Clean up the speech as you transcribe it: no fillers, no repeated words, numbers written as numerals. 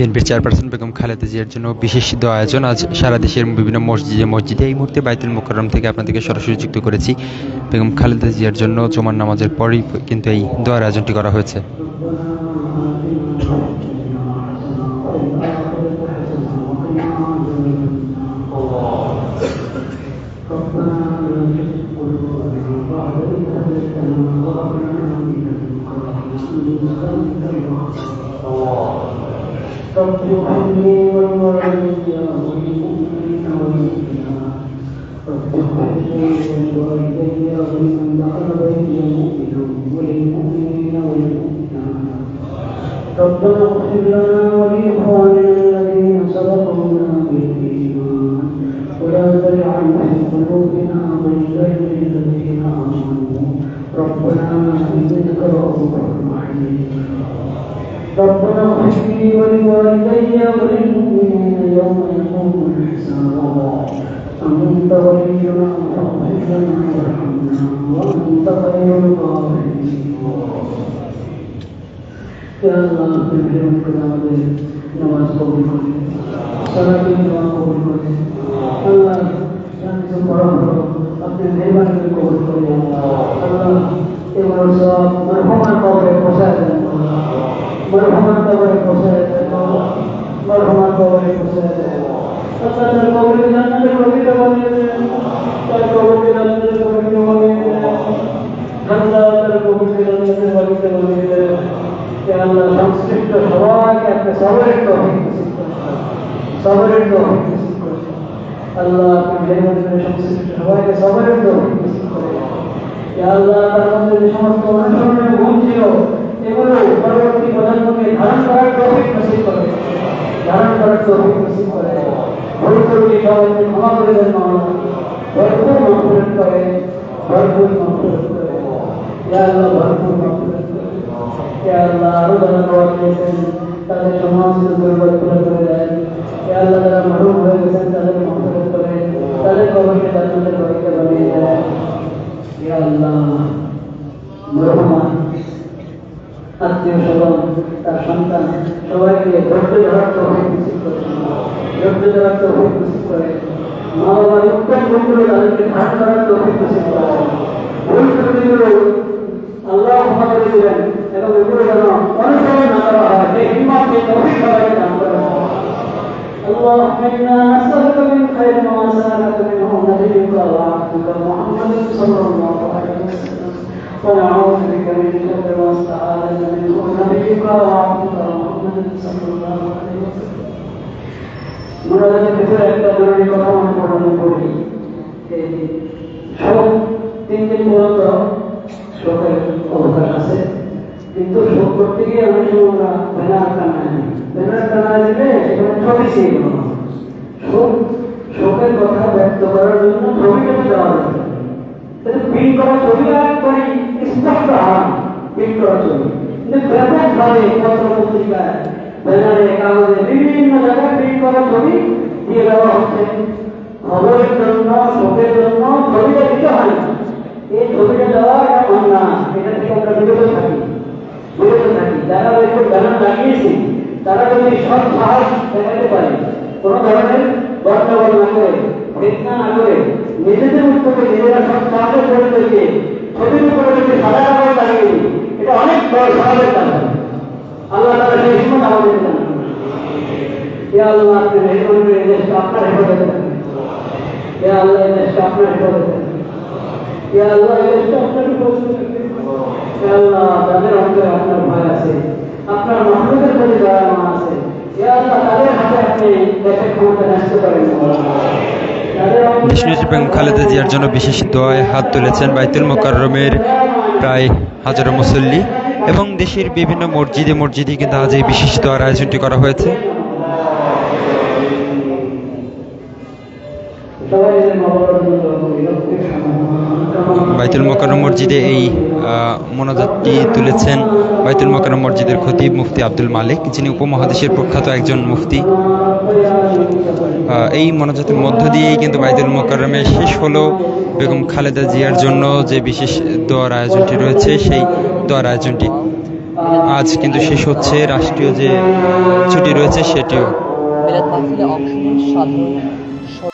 বিএনপির চেয়ারপারসন বেগম খালেদা জিয়ার জন্য বিশেষ দোয়া আয়োজন। আজ সারা দেশের বিভিন্ন মসজিদে এই মুহূর্তে বাইতুল মোকাররম থেকে আপনাদেরকে সরাসরি যুক্ত করেছি। বেগম খালেদা জিয়ার জন্য জুমার নামাজের পরেই কিন্তু এই দোয়ার আয়োজনটি করা হয়েছে। رب اغفرني ولوالدي وللمؤمنين والمؤمنات رب اغفرني ولوالدي ولمن دخل بيتي مؤمنا وللمؤمنين والمؤمنات ربنا اغفر لنا ولاخواننا الذين سبقونا بالايمان ولا تجعل في قلوبنا غلا للذين امنوا ربنا انك رؤوف رحيم ربنا اغفر لي ولوالدي وللمؤمنين يوم يقوم الحساب أنت ولينا فاغفر لنا وارحمنا وأنت خير الغافرين يا الله تبارك وتعالى نماز قبول করে সালাতের দোয়া কবুল করে আল্লাহ জান্নাতে বরাবর আপনি মেহরবানি করে কবুল করে আল্লাহ এবার সব মারহুমার কবরে পৌঁছায় দেন مرحمت قبر پہنچائے مرحمت قبر پہنچائے اللہ تعالی قبر جنت قبر بنائے تعالی قبر جنت قبر بنائے اللہ تعالی قبر جنت قبر بنائے کہ اللہ সংশ্লিষ্ট সবাইকে আপনি সবরের তৌফিক নসিব করুন সবরের তৌফিক নসিব করুন আল্লাহ আপনি মেহরবানি করে সংশ্লিষ্ট সবাইকে সবরের তৌফিক নসিব করুন ইয়া আল্লাহ তার মধ্যে যে সমস্ত অনুসরণের গুণ ছিল এগুলো পরবর্তী প্রজন্মকে ধারণ করার তৌফিক নসিব করে ধারণ করার তৌফিক নসিব করে ভুল করলে সবাইকে ক্ষমা করে দেন ভরপুর মাগফিরাত করে ভরপুর মাগফিরাত করে ইয়া আল্লাহ ভরপুর মাগফিরাত করে ইয়া আল্লাহ আরো যারা দোয়া করেছেন তাদের সমস্ত দুর্বল করে দেন ইয়া আল্লাহ যারা মরহুম হয়ে গেছেন তাদের মাগফিরাত করে তাদের কবরকে জান্নাতের বাড়িতে বানিয়ে দেন ইয়া আল্লাহ মরহুম আত্মীয় স্বজন তার সন্তান সবাইকে ধৈর্য ধরার তৌফিক নসিব করে ধৈর্য ধরার তৌফিক নসিব করে মা বাবার উত্তম গুণগুলো তাদেরকে ধারণ করার তৌফিক নসিব করে ভুল ত্রুটিগুলো আল্লাহ ক্ষমা করে দিবেন এবং এগুলো যেন অনুসরণ না করা হয় সেই হিম্মতকে তৌফিক সবাইকে দান করেন اللهم إنا نسألك من خير ما سألك منه نبيك وعبدك محمد صلى الله عليه وسلم ونعوذ بك من شر ما استعاذك منه نبيك وعبدك محمد صلى الله عليه وسلم মুরাদের ভিতরে একটা জরুরি কথা মনে পড়ি শোক 3 দিন পর্যন্ত শোকের অবকাশ আছে কিন্তু শোক করতে গিয়ে অনেক সময় আমরা ব্যানার টানায় দিলে সেখানে ছবি ছিল শোকের কথা ব্যক্ত করার জন্য ছবিটা দেওয়া যাবে প্রিন্ট করা ছবি আর করি স্পষ্ট হারাম প্রিন্ট করা ছবি কিন্তু ব্যাপকভাবে পত্র পত্রিকায় ব্যানারে কাগজে বিভিন্ন জায়গায় প্রিন্ট করা ছবি দিয়ে দেওয়া হচ্ছে খবরের জন্য শোকের জন্য ছবিটা দিতে হয় না এই ছবিটা দেওয়া এটা অন্যায় এটা থেকে আমরা বিরত থাকি যারা ওইসব ব্যানার লাগিয়েছে তারা যদি সব সাহস দেখাতে পারে কোনো ধরনের গণ্ডগোল না করে ফিতনা না করে নিজেদের উদ্যোগে নিজেরা সব সাহস করে তৈরি ছবির উপরে যদি সাদা কাগজ লাগিয়ে দিই এটা অনেক বড় সাহসের কাজ আল্লাহ তাআলা সেই হিম্মত আমাদের দান করুন ইয়া আল্লাহ আপনি মেহরবানি করে এই দেশকে আপনার হেফাজতে রাখুন ইয়া আল্লাহ এই দেশকে আপনার হেফাজতে রাখুন ইয়া আল্লাহ এই দেশকে আপনার হেফাজতে রাখুন ইয়া আল্লাহ যাদের অন্তরে আপনার ভয় আছে আপনার মাহবুবের প্রতি দয়া আছে ইয়া আল্লাহ তাদের হাতে আপনি দেশের ক্ষমতা ন্যস্ত করেন দেশনেত্রী বেগম খালেদা জিয়ার জন্য বিশেষ দোয়ায় হাত তুলেছেন বাইতুল মোকাররমের প্রায় হাজারো মুসল্লি এবং দেশের বিভিন্ন মসজিদে কিন্তু আজ এই বিশেষ দোয়ার আয়োজনটি করা হয়েছে। বাইতুল মোকাররম মসজিদে এই মোনাজাতটি তুলেছেন বাইতুল মোকাররম মসজিদের খতিব মুফতি আব্দুল মালিক, যিনি উপমহাদেশের প্রখ্যাত একজন মুফতি। এই মোনাজাতের মধ্য দিয়েই কিন্তু বাইতুল মোকাররমে শেষ হলো বেগম খালেদা জিয়ার জন্য যে বিশেষ দোয়ার আয়োজনটি রয়েছে, সেই দোয়ার আয়োজনটি আজ কিন্তু শেষ হচ্ছে। রাষ্ট্রীয় যে ছুটি রয়েছে হয়েছে সেটিও। মিলাদ মাহফিলে অংশ নেন সাধারণ